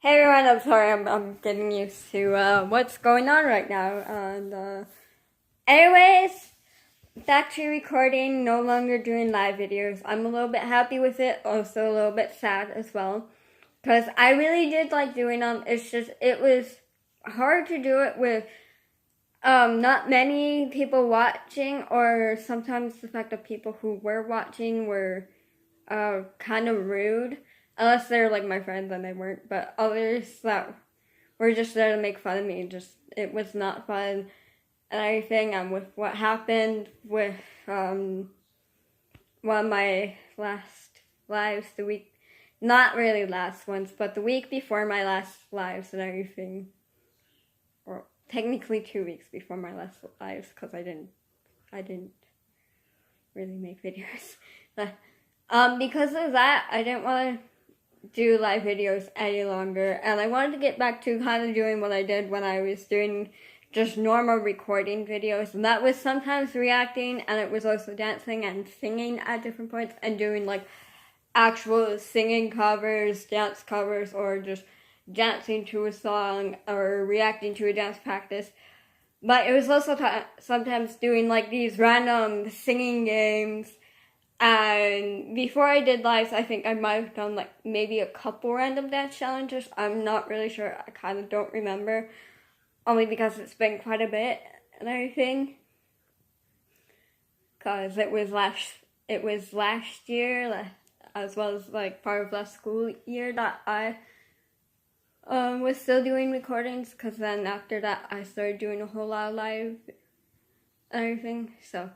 Hey everyone, I'm sorry, I'm getting used to what's going on right now. And anyways, back to recording, no longer doing live videos. I'm a little bit happy with it, also a little bit sad as well. Because I really did like doing them. It's just, it was hard to do it with not many people watching, or sometimes the fact that people who were watching were kind of rude. Unless they're like my friends and they weren't, but others that were just there to make fun of me, it was not fun and everything. And with what happened with one of my last lives, not really last ones, but the week before my last lives and everything, or technically 2 weeks before my last lives, because I didn't really make videos, but because of that, I didn't want to do live videos any longer, and I wanted to get back to kind of doing what I did when I was doing just normal recording videos, and that was sometimes reacting, and it was also dancing and singing at different points, and doing like actual singing covers, dance covers, or just dancing to a song or reacting to a dance practice. But it was also sometimes doing like these random singing games. And before I did lives, I think I might have done like maybe a couple random dance challenges. I'm not really sure. I kind of don't remember. Only because it's been quite a bit and everything. Because it was last year, as well as like part of last school year, that I was still doing recordings. Because then after that, I started doing a whole lot of live and everything. So,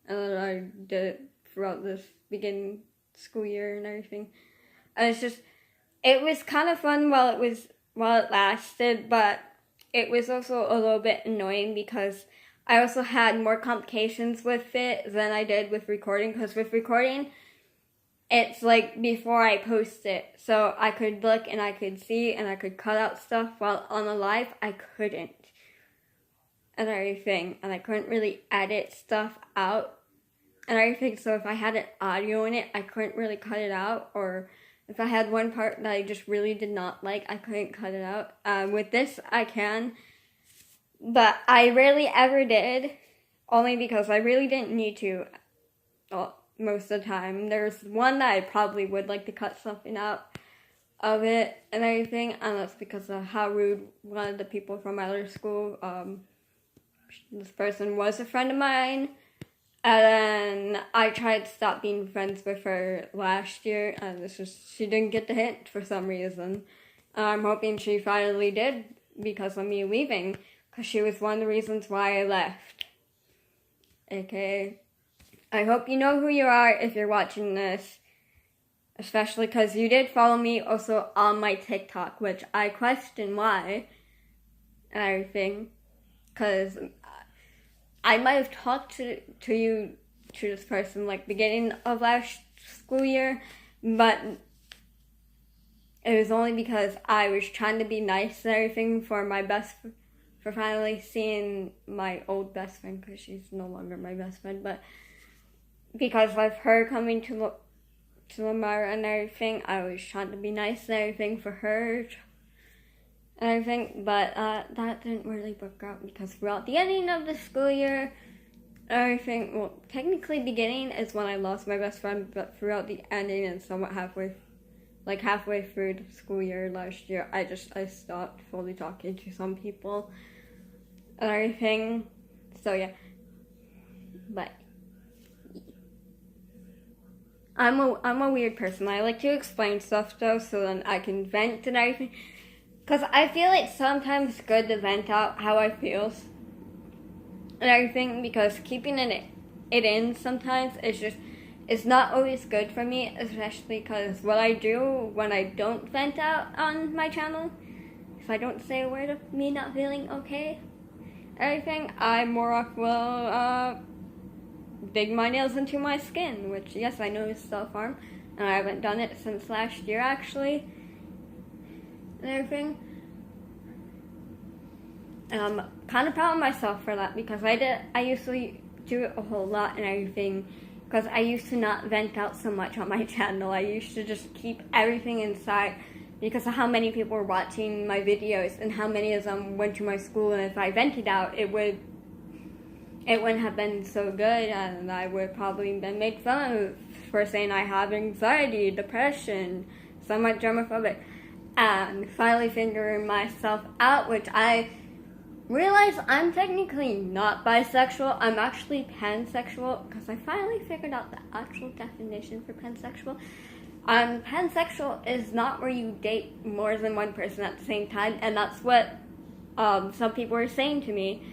and then I did it throughout this beginning school year and everything. And it was kind of fun while it lasted, but it was also a little bit annoying because I also had more complications with it than I did with recording, because with recording, it's like before I post it, so I could look and I could see and I could cut out stuff, while on a live, I couldn't. And everything, and I couldn't really edit stuff out and everything, so if I had an audio in it, I couldn't really cut it out, or if I had one part that I just really did not like, I couldn't cut it out. With this, I can, but I rarely ever did, only because I really didn't need to most of the time. There's one that I probably would like to cut something out of it and everything, and that's because of how rude one of the people from my other school, this person was a friend of mine. And then I tried to stop being friends with her last year, and she didn't get the hint for some reason. I'm hoping she finally did because of me leaving, because she was one of the reasons why I left. Okay, I hope you know who you are if you're watching this, especially because you did follow me also on my TikTok, which I question why and everything, because I might have talked to this person like beginning of last school year, but it was only because I was trying to be nice and everything for finally seeing my old best friend, because she's no longer my best friend, but because of her coming to Lamar and everything, I was trying to be nice and everything for her and everything, but that didn't really work out, because throughout the ending of the school year, everything, well, technically beginning is when I lost my best friend, but throughout the ending and somewhat halfway through the school year last year, I stopped fully talking to some people and everything, so yeah, but I'm a weird person. I like to explain stuff though, so then I can vent and everything. Because I feel it's sometimes good to vent out how I feel and everything, because keeping it in sometimes it's not always good for me, especially because what I do when I don't vent out on my channel, if I don't say a word of me not feeling okay, everything, I more often will dig my nails into my skin, which, yes, I know is self-harm, and I haven't done it since last year, actually. And everything. And I'm kind of proud of myself for that, because I used to do it a whole lot and everything, because I used to not vent out so much on my channel. I used to just keep everything inside, because of how many people were watching my videos and how many of them went to my school, and if I vented out, it wouldn't have been so good, and I would probably been made fun of for saying I have anxiety, depression, somewhat germophobic, and finally figuring myself out, which I realized I'm technically not bisexual. I'm actually pansexual, because I finally figured out the actual definition for pansexual. Pansexual is not where you date more than one person at the same time, and that's what some people were saying to me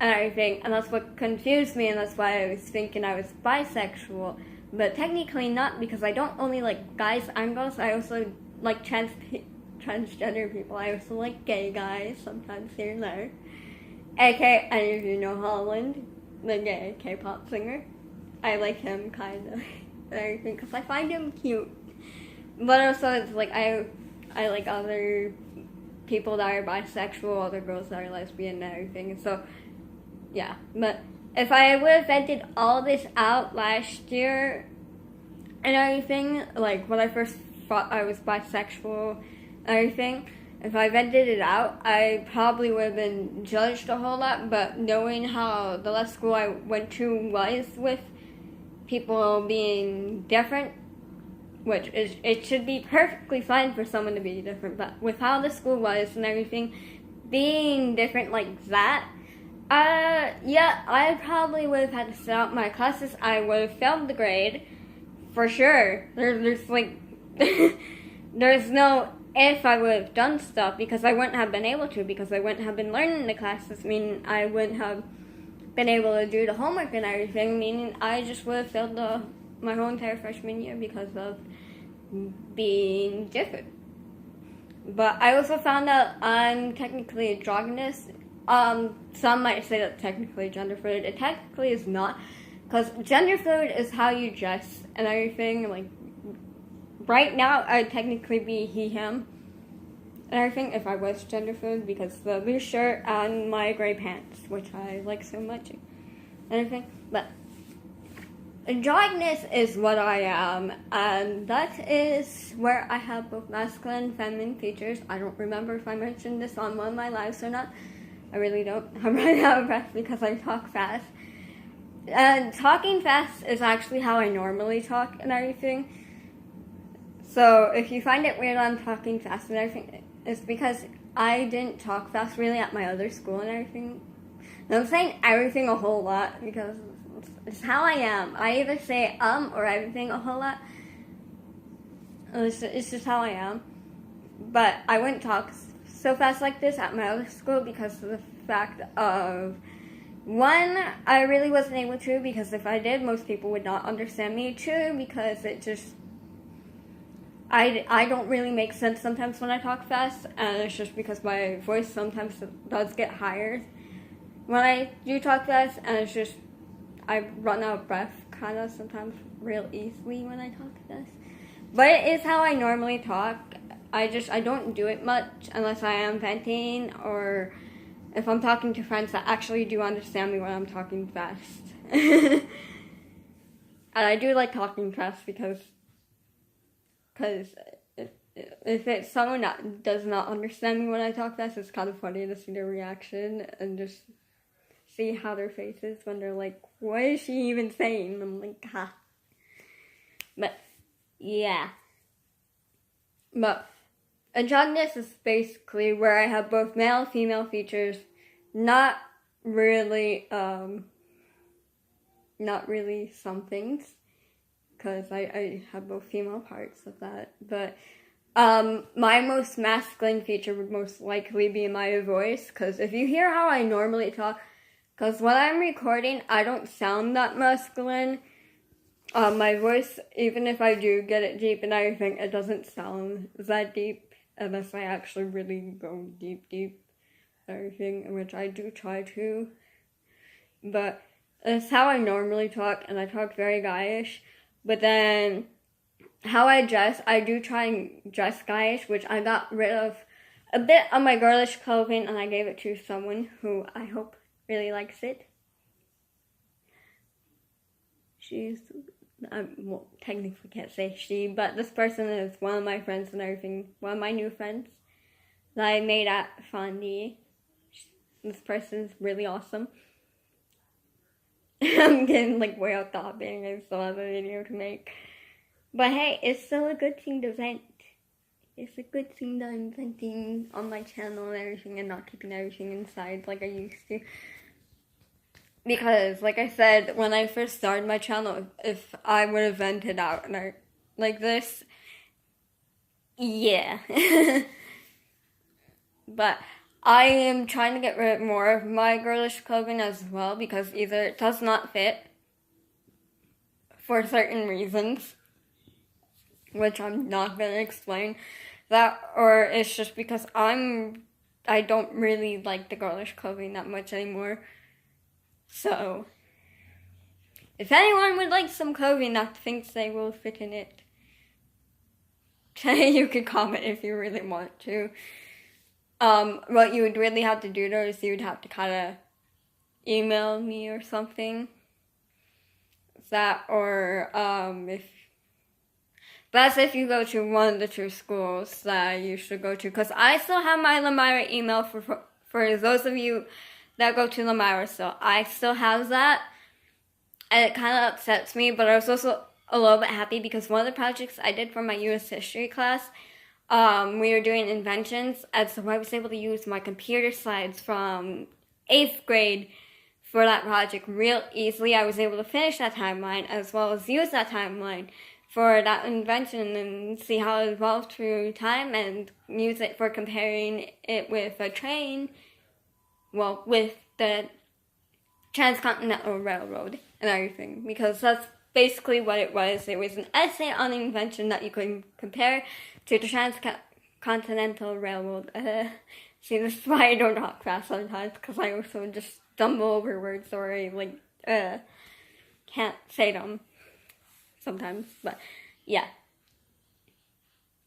and everything, and that's what confused me, and that's why I was thinking I was bisexual, but technically not, because I don't only like guys and girls, I also like transgender people. I also like gay guys sometimes here and there. AK, any of you know Holland, the gay Kpop singer? I like him kind of everything because I find him cute. But also it's like I like other people that are bisexual, other girls that are lesbian and everything. So yeah, but if I would have vented all this out last year and everything, like when I first thought I was bisexual and everything, if I vented it out, I probably would have been judged a whole lot, but knowing how the last school I went to was with people being different, which is, it should be perfectly fine for someone to be different, but with how the school was and everything, being different like that, yeah, I probably would have had to sit out my classes. I would have failed the grade, for sure. There's like, there's no if I would have done stuff, because I wouldn't have been able to, because I wouldn't have been learning the classes, meaning I wouldn't have been able to do the homework and everything, meaning I just would have failed my whole entire freshman year because of being different. But I also found out I'm technically androgynous. Some might say that technically gender fluid. It technically is not, because gender fluid is how you dress and everything. Like right now, I'd technically be he, him, and everything if I was gender fluid, because the blue shirt and my gray pants, which I like so much, and everything. But androgynous is what I am, and that is where I have both masculine and feminine features. I don't remember if I mentioned this on one of my lives or not. I really don't. I'm running out of breath because I talk fast. And talking fast is actually how I normally talk and everything. So if you find it weird I'm talking fast and everything, it's because I didn't talk fast really at my other school and everything. And I'm saying everything a whole lot because it's how I am. I either say or everything a whole lot. It's just how I am. But I wouldn't talk so fast like this at my other school because of the fact of, one, I really wasn't able to, because if I did, most people would not understand me. Two, because it just, I don't really make sense sometimes when I talk fast, and it's just because my voice sometimes does get higher when I do talk fast, and it's just, I run out of breath kind of sometimes real easily when I talk fast. But it is how I normally talk. I don't do it much unless I am venting, or if I'm talking to friends that actually do understand me when I'm talking fast. And I do like talking fast because if it's someone that does not understand me when I talk fast, it's kind of funny to see their reaction and just see how their face is when they're like, what is she even saying? And I'm like, ha. But, yeah. But androgynous is basically where I have both male and female features, not really some things, because I have both female parts of that, but my most masculine feature would most likely be my voice, because if you hear how I normally talk, because when I'm recording, I don't sound that masculine. My voice, even if I do get it deep and everything, it doesn't sound that deep unless I actually really go deep, everything, which I do try to. But it's how I normally talk, and I talk very guyish. But then, how I dress, I do try and dress guyish, which I got rid of a bit of my girlish clothing, and I gave it to someone who I hope really likes it. She's well, technically can't say she, but this person is one of my friends and everything, one of my new friends that I made at Fondy. This person's really awesome. I'm getting like way off topic, I still have a video to make. But hey, it's still a good thing to vent. It's a good thing that I'm venting on my channel and everything and not keeping everything inside like I used to. Because, like I said, when I first started my channel, if I would have vented out like this, yeah. But I am trying to get rid of more of my girlish clothing as well because either it does not fit for certain reasons, which I'm not going to explain, that, or it's just because I don't really like the girlish clothing that much anymore. So, if anyone would like some clothing that thinks they will fit in it, you could comment if you really want to. What you would really have to do though is you would have to kind of email me or something. That, or if that's if you go to one of the two schools that you should go to. Because I still have my Lamira email for those of you that go to Lamira. So I still have that. And it kind of upsets me. But I was also a little bit happy because one of the projects I did for my U.S. history class, we were doing inventions. And so I was able to use my computer slides from 8th grade for that project real easily. I was able to finish that timeline as well as use that timeline for that invention and see how it evolved through time and use it for comparing it with a train, well, with the Transcontinental Railroad and everything, because that's basically what it was. It was an essay on an invention that you could compare to the Transcontinental Railroad. See, this is why I don't talk fast sometimes, because I also just stumble over words or I, can't say them sometimes, but yeah.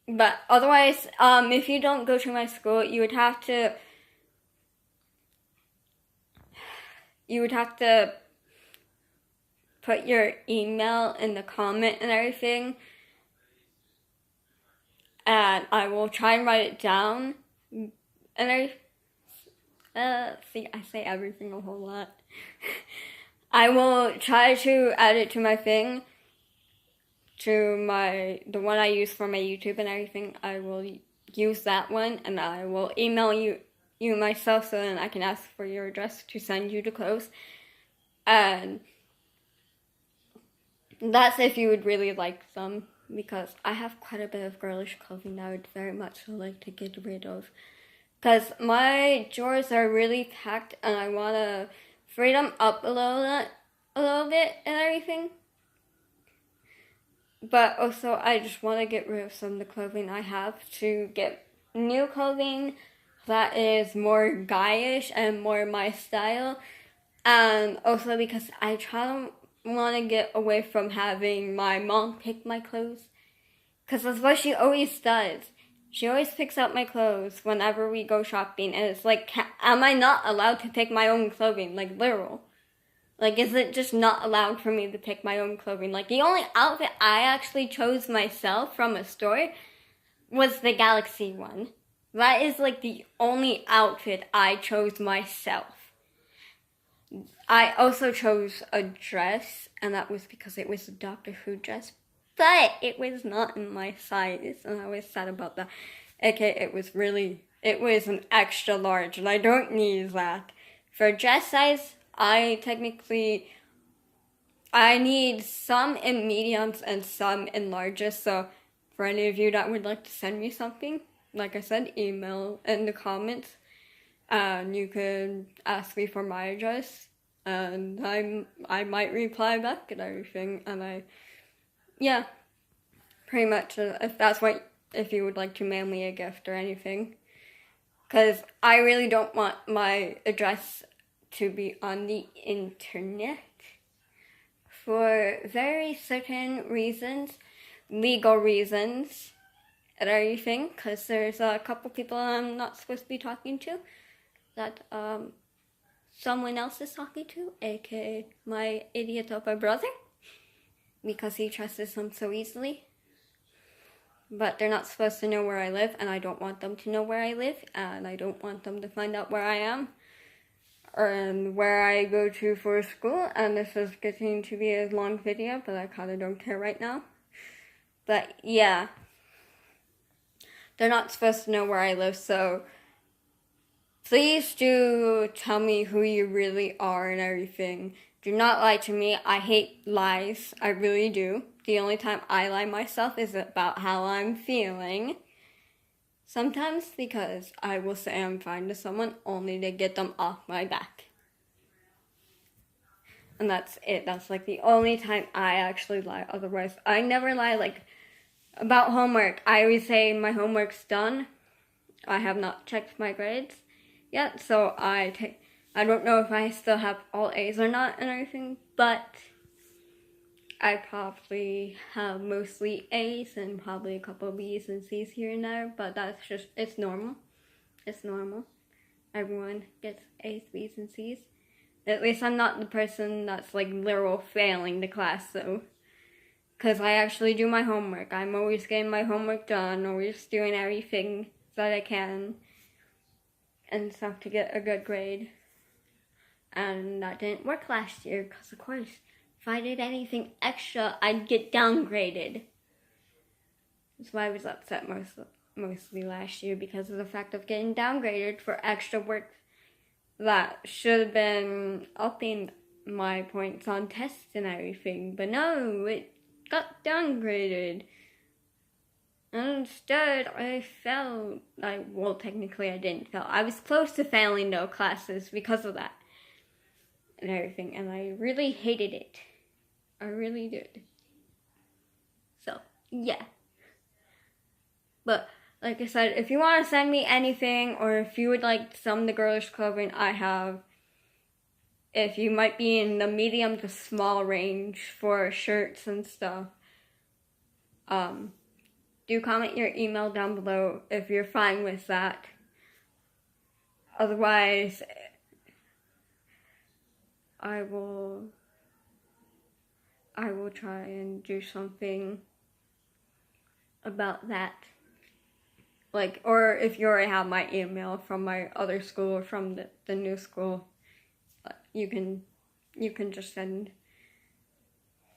But otherwise, if you don't go to my school, you would have to put your email in the comment and everything, and I will try and write it down, and see, I say everything a whole lot. I will try to add it to my thing, to the one I use for my YouTube and everything. I will use that one, and I will email you myself so then I can ask for your address to send you the clothes. And that's if you would really like them, because I have quite a bit of girlish clothing that I would very much like to get rid of. Because my drawers are really packed and I want to free them up a little bit and everything. But also, I just want to get rid of some of the clothing I have to get new clothing that is more guyish and more my style. And also because I want to get away from having my mom pick my clothes. Because that's what she always does. She always picks out my clothes whenever we go shopping. And it's like, am I not allowed to pick my own clothing? Like, literal. Like, is it just not allowed for me to pick my own clothing? Like, the only outfit I actually chose myself from a store was the Galaxy one. That is, like, the only outfit I chose myself. I also chose a dress, and that was because it was a Doctor Who dress. But it was not in my size, and I was sad about that. Okay, it was an extra large, and I don't need that. For dress size, I need some in mediums and some in larges, so for any of you that would like to send me something, like I said, email in the comments, and you can ask me for my address, and I might reply back and everything, and yeah, pretty much, if you would like to mail me a gift or anything, because I really don't want my address to be on the internet for very certain reasons, legal reasons and everything, because there's a couple people I'm not supposed to be talking to that someone else is talking to, aka my idiot of a brother. because he trusts them so easily. But they're not supposed to know where I live, and I don't want them to know where I live, and I don't want them to find out where I am and where I go to for school. And this is getting to be a long video, but I kind of don't care right now. But yeah, they're not supposed to know where I live, so please do tell me who you really are and everything. Do not lie to me. I hate lies. I really do. The only time I lie myself is about how I'm feeling. Sometimes because I will say I'm fine to someone only to get them off my back. And that's it. That's like the only time I actually lie. Otherwise, I never lie. Like, about homework, I always say my homework's done. I have not checked my grades yet, so I don't know if I still have all A's or not and everything, but I probably have mostly A's and probably a couple of B's and C's here and there, but that's just, it's normal. It's normal. Everyone gets A's, B's, and C's. At least I'm not the person that's like literal failing the class, though. Because I actually do my homework. I'm always getting my homework done, always doing everything that I can and stuff to get a good grade. And that didn't work last year because, of course, if I did anything extra, I'd get downgraded. That's why I was upset mostly last year, because of the fact of getting downgraded for extra work that should have been upping my points on tests and everything. But no, it got downgraded. And instead, I failed. Well, technically I didn't fail. I was close to failing though classes because of that and everything, and I really hated it. I really did. So, yeah. But, like I said, if you want to send me anything, or if you would like some of the girlish clothing I have, if you might be in the medium to small range for shirts and stuff, do comment your email down below if you're fine with that. Otherwise, I will try and do something about that. Like, or if you already have my email from my other school or from the new school, you can just send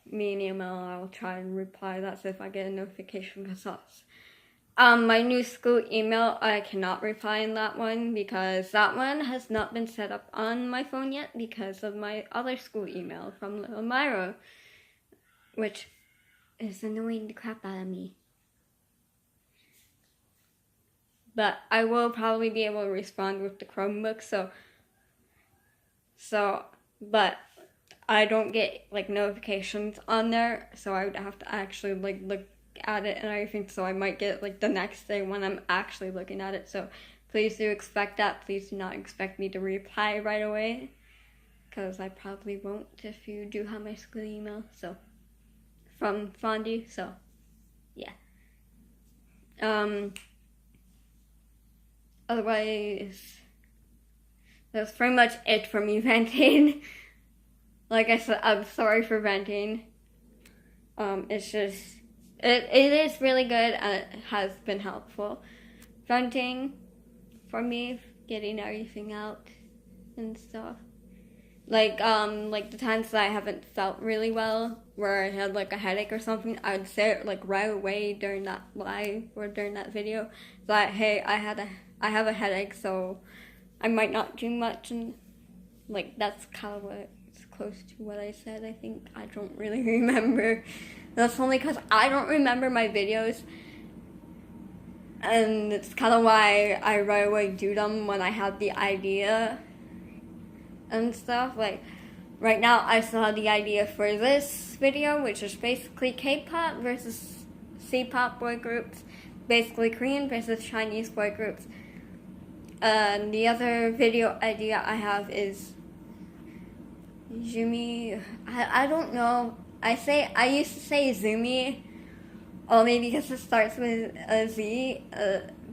me an email. I'll try and reply. That's if I get a notification, because that's my new school email. I cannot reply in that one because that one has not been set up on my phone yet because of my other school email from Little Myra, which is annoying the crap out of me. But I will probably be able to respond with the Chromebook, but I don't get like notifications on there, so I would have to actually like look at it and everything, so I might get like the next day when I'm actually looking at it. So please do expect that. Please do not expect me to reply right away, because I probably won't if you do have my school email. So from Fondy, so yeah. Otherwise, that's pretty much it for me venting. Like I said, I'm sorry for venting. It's just, it is really good and it has been helpful. Venting for me, getting everything out and stuff. Like the times that I haven't felt really well, where I had like a headache or something, I'd say it like right away during that live or during that video that, hey, I have a headache, so I might not do much, and like that's kind of what it's close to what I said. I think I don't really remember. That's only because I don't remember my videos, and it's kind of why I right away do them when I have the idea and stuff. Like right now, I still have the idea for this video, which is basically K-pop versus cpop boy groups, basically Korean versus Chinese boy groups. The other video idea I have is Zumi. I don't know. I used to say Zumi only because it starts with a Z,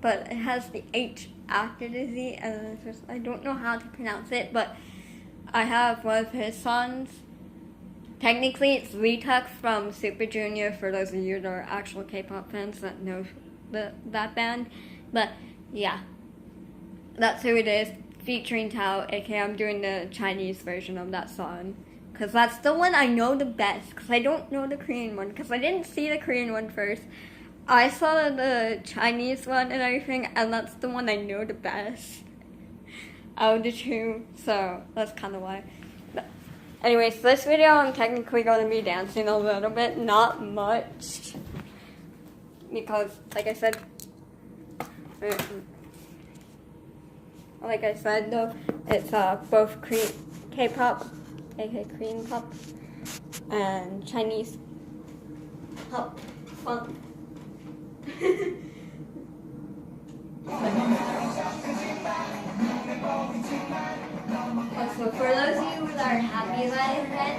but it has the H after the Z, and it's just, I don't know how to pronounce it, but I have one of his songs technically it's Retux from Super Junior for those of you that are actual K-pop fans that know that band. But yeah, that's who it is, featuring Tao, aka I'm doing the Chinese version of that song. Because that's the one I know the best, because I don't know the Korean one, because I didn't see the Korean one first. I saw the Chinese one and everything, and that's the one I know the best out of the two, so that's kind of why. But anyways, this video I'm technically going to be dancing a little bit, not much, because like I said though, it's both K-pop, aka Korean pop, and Chinese pop funk. So for those of you that are happy that event,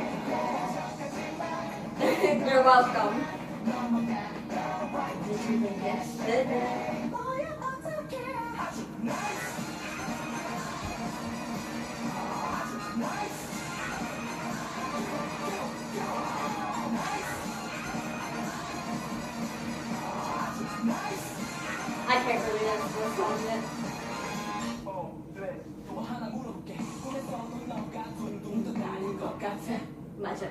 you're welcome. I can't really dance this song yet. 맞아.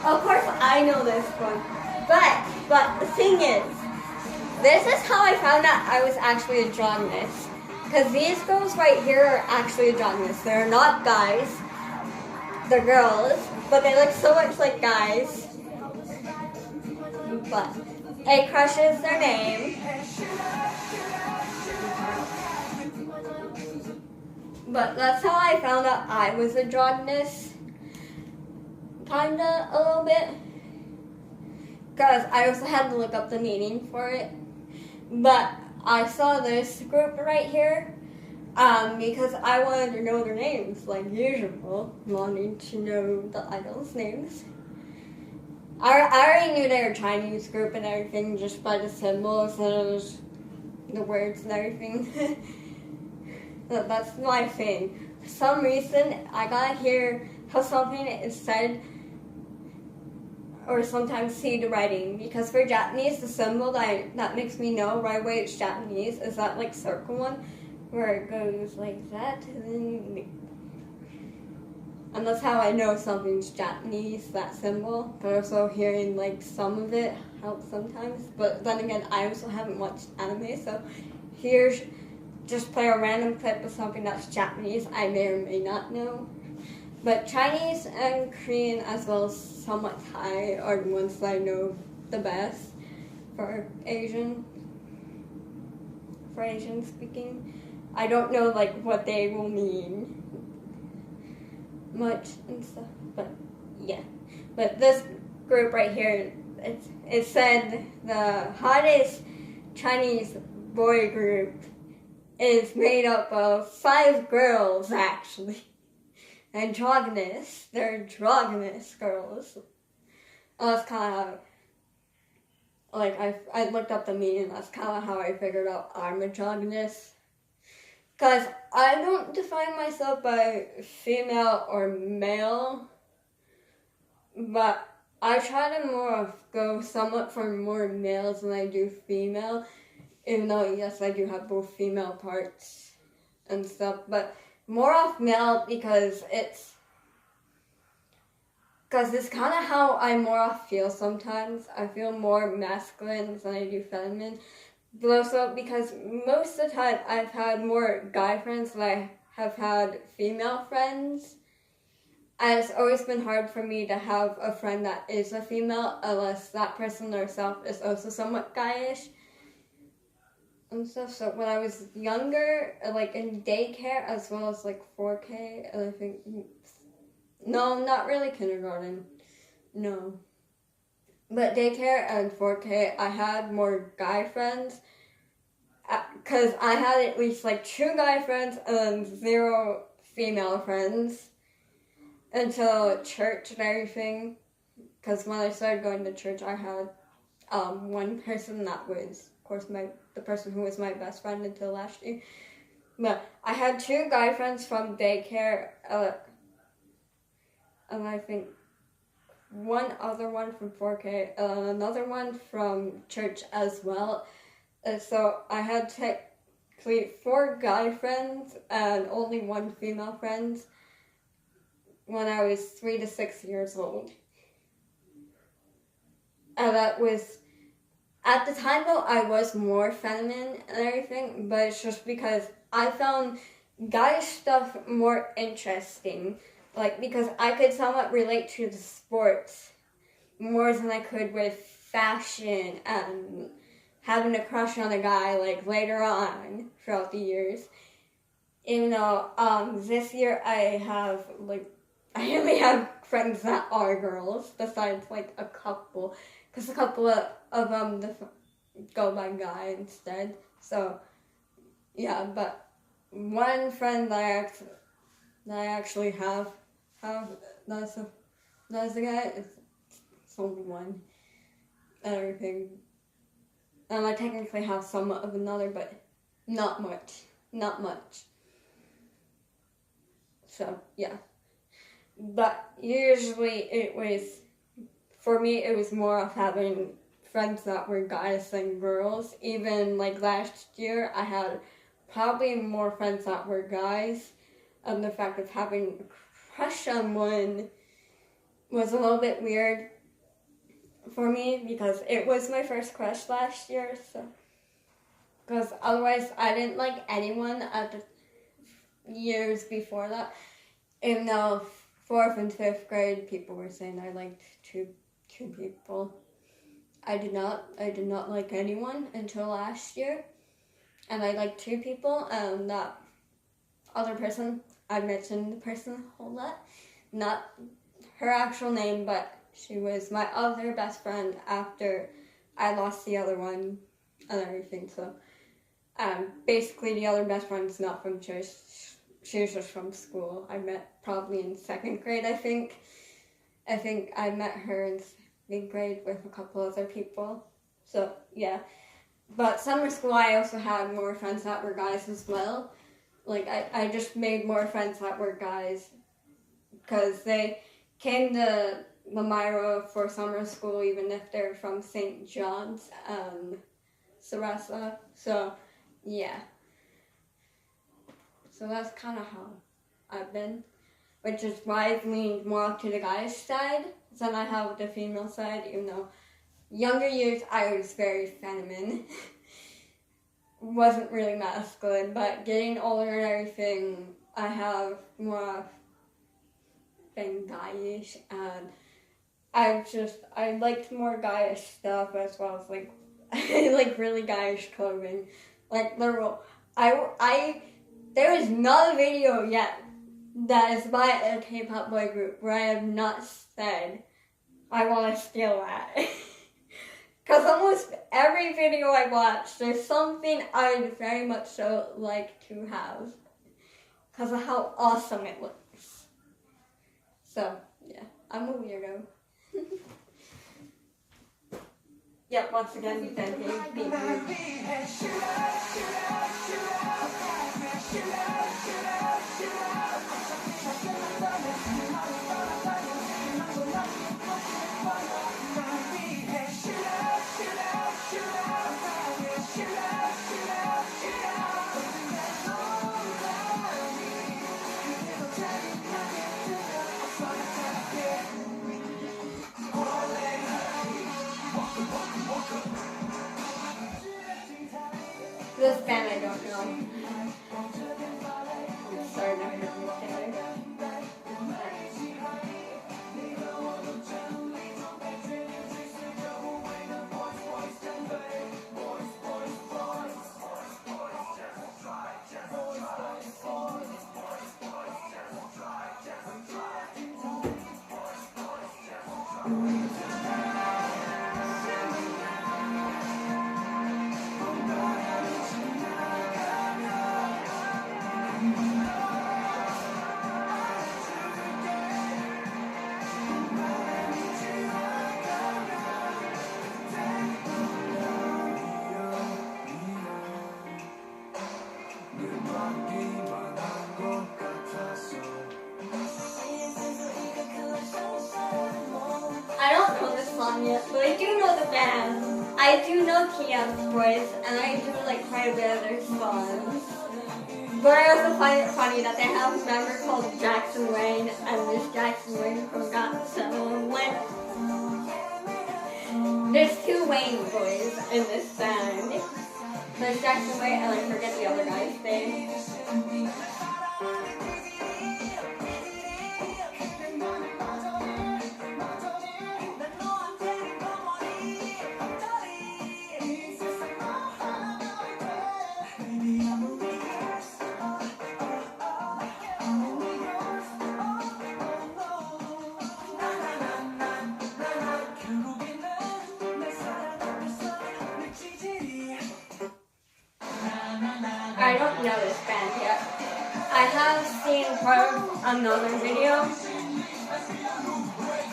Of course I know this one, but the thing is, this is how I found out I was actually a journalist. Because these girls right here are actually a journalist. They're not guys, they're girls, but they look so much like guys. But A Crush is their name. But that's how I found out I was a journalist. Kinda, a little bit. Because I also had to look up the meaning for it. But I saw this group right here because I wanted to know their names, like usual, wanting to know the idols' names. I already knew they were a Chinese group and everything just by the symbols and the words and everything. That's my thing. For some reason, I gotta hear how something is said or sometimes see the writing. Because for Japanese, the symbol that makes me know right away it's Japanese is that like circle one where it goes like that and that's how I know something's Japanese, that symbol. But also hearing like some of it helps sometimes. But then again, I also haven't watched anime, so here's just play a random clip of something that's Japanese I may or may not know. But Chinese and Korean as well as somewhat Thai are the ones that I know the best for Asian speaking. I don't know like what they will mean much and stuff, but yeah. But this group right here, it said the hottest Chinese boy group is made up of 5 girls actually. Androgynous. They're androgynous girls. That's kind of how, like, I looked up the meaning. That's kind of how I figured out I'm androgynous. Because I don't define myself by female or male, but I try to more go somewhat for more males than I do female. Even though, yes, I do have both female parts and stuff, but more off male because it's kind of how I more off feel sometimes. I feel more masculine than I do feminine. But also because most of the time I've had more guy friends than I have had female friends. And it's always been hard for me to have a friend that is a female unless that person herself is also somewhat guyish and stuff. So when I was younger, like in daycare as well as like 4K, and I think, no, not really kindergarten, no. But daycare and 4K, I had more guy friends, because I had at least like 2 guy friends and 0 female friends until church and everything. Because when I started going to church, I had one person that was course, the person who was my best friend until last year. But I had 2 guy friends from daycare, and I think one other one from 4K, another one from church as well. So I had technically 4 guy friends and only 1 female friend when I was 3 to 6 years old. And that was, at the time though, I was more feminine and everything, but it's just because I found guy stuff more interesting. Like, because I could somewhat relate to the sports more than I could with fashion and having a crush on a guy, like, later on throughout the years. Even though, this year I only have friends that are girls, besides, like, a couple. Because a couple of them go by guy instead. So, yeah, but one friend that I actually have that's a guy. It's only one. And everything. I technically have somewhat of another, but not much. So yeah. But usually for me it was more of having friends that were guys than girls. Even like last year, I had probably more friends that were guys. And the fact of having crush on one was a little bit weird for me because it was my first crush last year. So, because otherwise I didn't like anyone at the years before that. Even though 4th and 5th grade people were saying I liked two people. I did not like anyone until last year, and I liked 2 people. And that other person, I mentioned the person a whole lot. Not her actual name, but she was my other best friend after I lost the other one and everything. So, basically the other best friend's not from church. She was just from school. I met probably in 2nd grade, I think. I think I met her in 2nd grade with a couple other people. So, yeah. But summer school, I also had more friends that were guys as well. Like, I just made more friends that were guys because they came to Lamira for summer school, even if they're from St. John's and Sarasa. So, yeah. So that's kind of how I've been, which is why I've leaned more to the guys' side than I have the female side, even though younger years I was very feminine. Wasn't really masculine, but getting older and everything, I have more been guyish, and I liked more guyish stuff as well as like like really guyish clothing. Like literal, there is not a video yet that is by a K-pop boy group where I have not said I want to steal that. Because almost every video I watch, there's something I would very much so like to have. Because of how awesome it looks. So, yeah, I'm a weirdo. Yep, once again, you can be weird. This band I don't know. I'm sorry, not heard me. song yet, but I do know the band. I do know Kia's voice, and I do like quite a bit of their songs. But I also find it funny that they have a member called Jackson Wayne, and this Jackson Wayne from Got Seven Wayne. There's two Wayne boys in this band. There's Jackson Wayne, and I forget the other guy's name. I don't know this band yet. I have seen part of another video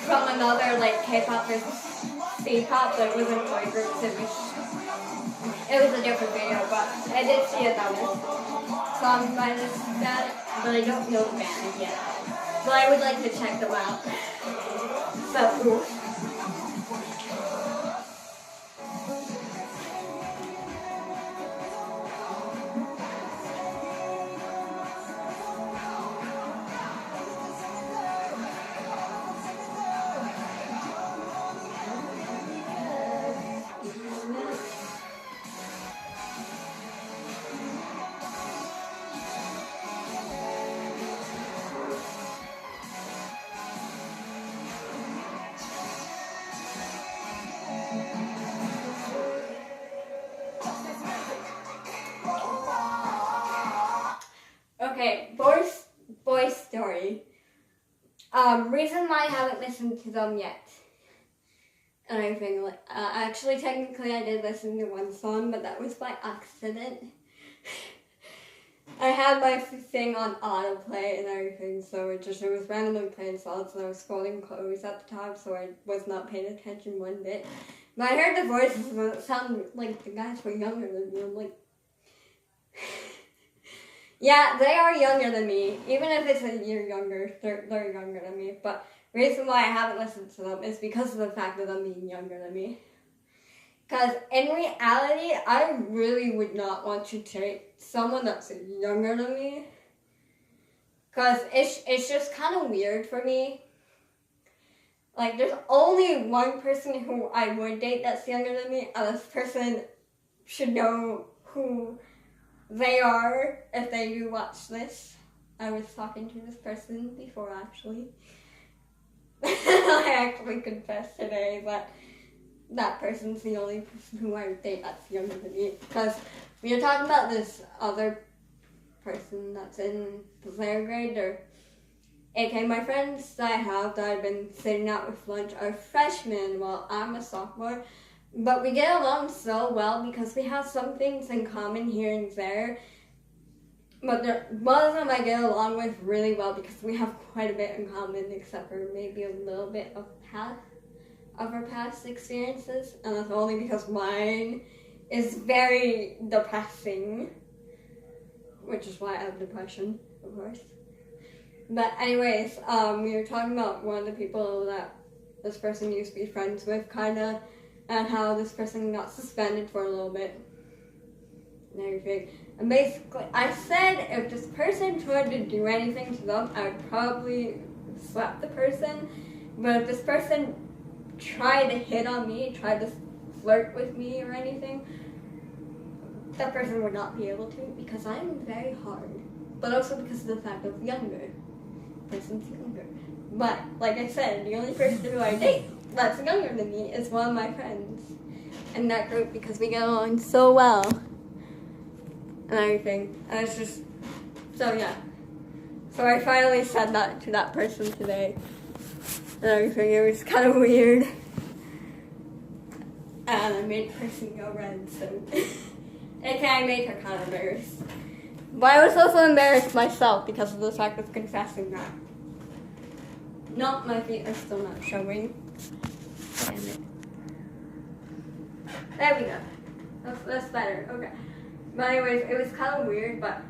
from another like K-pop versus cpop, but it wasn't boy groups. It was a different video, but I did see another song by this band, but I don't know the band yet. But I would like to check them out. So, okay, Boy Story. Reason why I haven't listened to them yet. And I think, like, actually, technically, I did listen to one song, but that was by accident. I had my thing on autoplay and everything, so it was randomly playing songs, and I was scrolling clothes at the time, so I was not paying attention one bit. But I heard the voices, and it sounded like the guys were younger than me. I'm like, yeah, they are younger than me. Even if it's a year younger, they're younger than me. But the reason why I haven't listened to them is because of the fact of them being younger than me. Because in reality, I really would not want to date someone that's younger than me. Because it's just kind of weird for me. Like, there's only one person who I would date that's younger than me, and this person should know who they are if they do watch this. I was talking to this person before, actually. I actually confessed today that that person's the only person who I would date that's younger than me. Because we were talking about this other person that's in their grade, or aka my friends that I have that I've been sitting out with lunch are freshmen while I'm a sophomore. But we get along so well because we have some things in common here and there. But one of them I get along with really well because we have quite a bit in common, except for maybe a little bit of our past experiences. And that's only because mine is very depressing, which is why I have depression, of course. But anyways, we were talking about one of the people that this person used to be friends with, kinda, and how this person got suspended for a little bit and everything. And basically, I said if this person tried to do anything to them, I would probably slap the person. But if this person tried to hit on me, tried to flirt with me or anything, that person would not be able to, because I'm very hard. But also because of the fact of younger. Person's younger. But, like I said, the only person who I date that's younger than me is one of my friends in that group because we get along so well and everything. And it's just, so yeah. So I finally said that to that person today and everything. It was kind of weird. And I made the person go red, so I made her kind of embarrassed. But I was also embarrassed myself because of the fact of confessing that. No, my feet are still not showing. Damn it. There we go. That's better. Okay. But anyways, it was kind of weird, but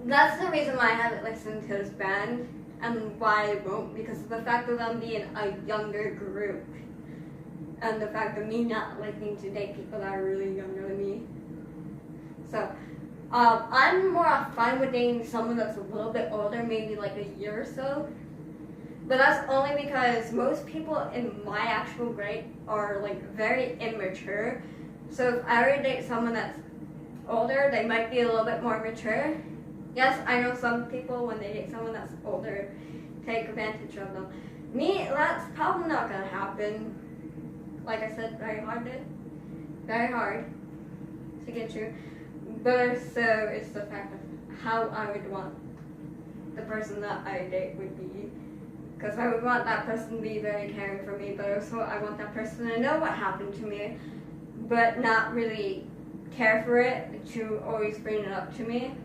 that's the reason why I haven't listened to this band and why I won't, because of the fact of them being a younger group. and the fact of me not liking to date people that are really younger than me. So, I'm more fine with dating someone that's a little bit older, maybe like a year or so. But that's only because most people in my actual grade are like very immature. So if I were to date someone that's older, they might be a little bit more mature. Yes, I know some people when they date someone that's older take advantage of them. Me, that's probably not gonna happen. Like I said, very hard to get through. But so it's the fact of how I would want the person that I date would be. Because I would want that person to be very caring for me, but also I want that person to know what happened to me, but not really care for it, to always bring it up to me.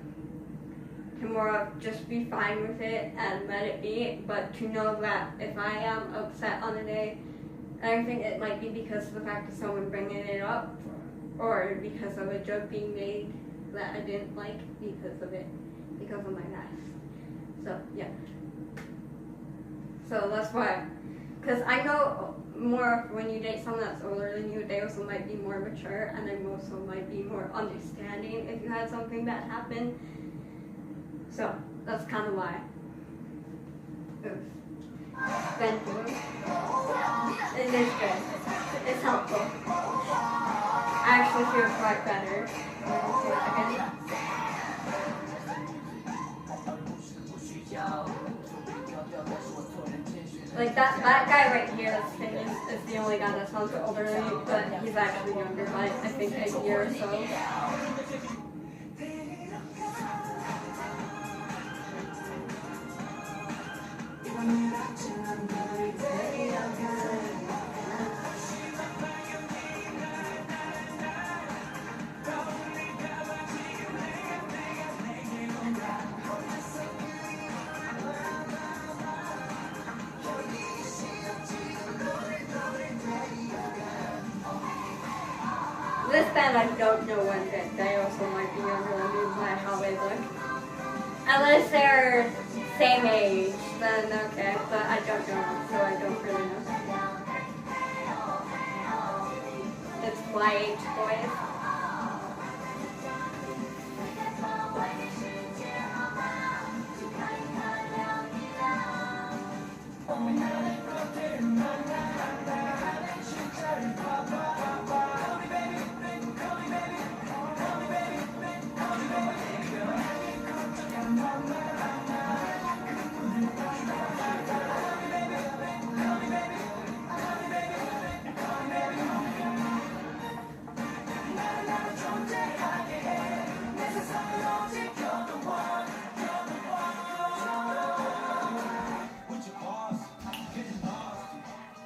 To more of just be fine with it and let it be, but to know that if I am upset on a day, I think it might be because of the fact of someone bringing it up, or because of a joke being made that I didn't like because of my past. So, yeah. So that's why. Because I know more when you date someone that's older than you, they also might be more mature, and they also might be more understanding if you had something bad happen. So, that's kind of why. Thank you. It is good. It's helpful. I actually feel quite better. Like that guy right here that's singing is the only guy that sounds older than me, but he's actually younger by I think a year or so. This band I don't know one bit. They also might be younger than me by how they look. Unless they're same age, then okay, but I don't know, so I don't really know. It's YH boys.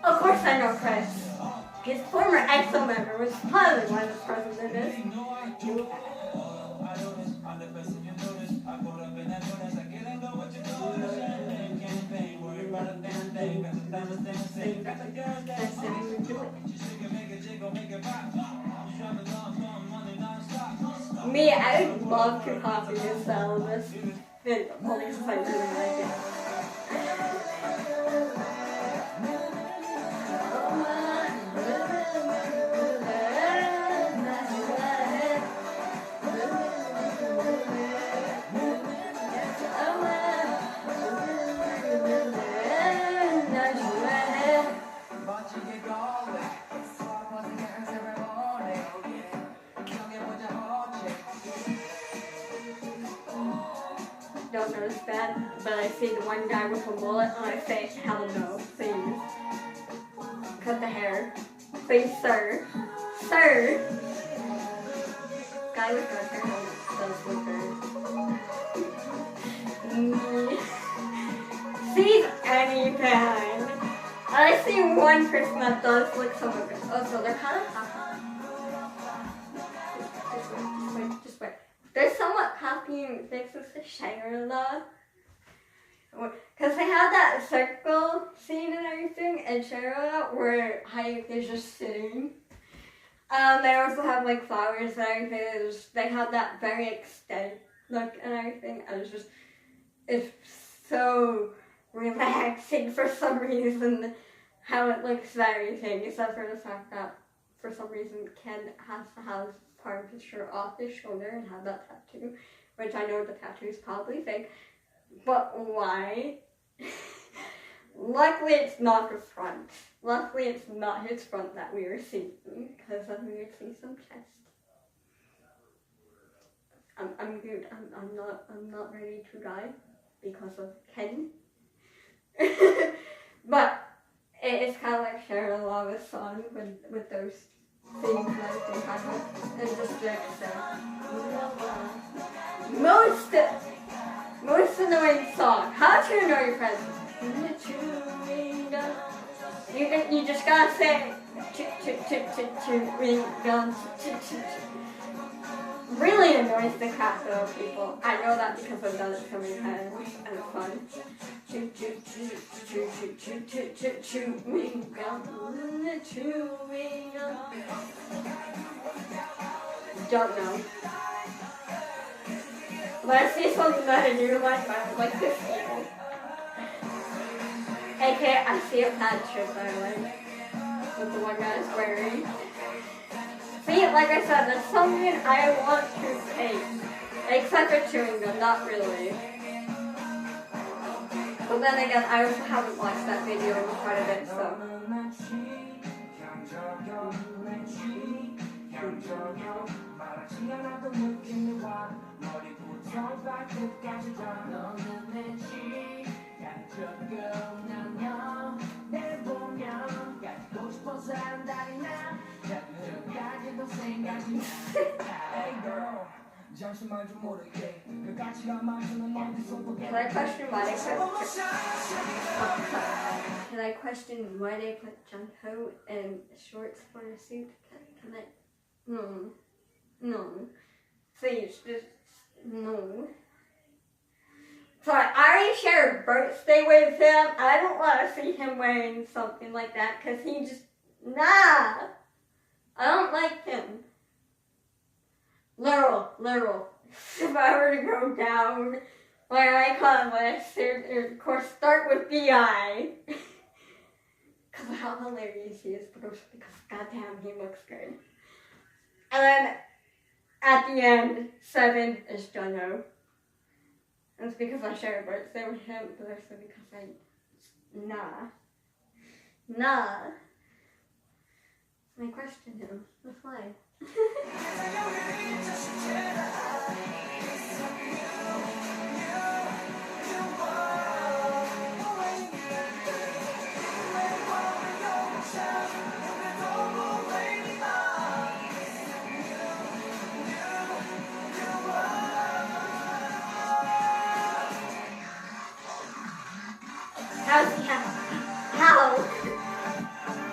Of course I know Chris. His former EXO member was probably why this president is. Me, I would love to copy his style in this video, only because I really like it. Don't notice that, but I see the one guy with a mullet and I say, hell no, please. Cut the hair. Please, sir. Sir! Guy with dark hair does look good. See any band. I see one person that does look somewhat good. Oh, so they're kind of just wait. They're somewhat copying Fixes to Shangri-La. Because they have that circle scene and everything in Shangri-La where Hayek is just sitting. They also have like flowers and everything. They have that very extended look and everything. And it's so relaxing for some reason. how it looks very fake, except for the fact that for some reason Ken has to have part of his shirt off his shoulder and have that tattoo, which I know the tattoo is probably fake, but why? Luckily it's not the front. Luckily it's not his front that we were seeing, because then we would see some chest. I'm good. I'm not ready to die because of Ken. But it is kind of like sharing a lot of a song with those things that I think kind of, and just like most annoying song. How to annoy your friends? You just gotta say chewing gum. Really annoys the crap out of people. I know that because I've done it so many times and it's fun. Chewing gum. Don't know. But I see something that I do like this people. Okay, I see a pad shirt that I like. With the one guy's wearing. See, like I said, that's something I want to taste. Except for chewing gum, not really. But then again, I also haven't watched that video in part of it, so. Can I question why they put Jungkook in shorts for a suit? Can I? No. Please, just no. Sorry, I already shared a birthday with him. I don't want to see him wearing something like that because he just, nah. I don't like him. Literal. If I were to go down my icon list, it would of course start with BI. Because of how hilarious he is, but also because goddamn he looks good. And then at the end, 7 is Juno. And it's because I share a birthday with him, but also because nah. I question him. That's why.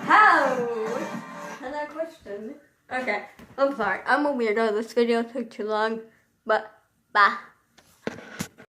How? Another question. Okay, I'm sorry. I'm a weirdo. This video took too long, but bye.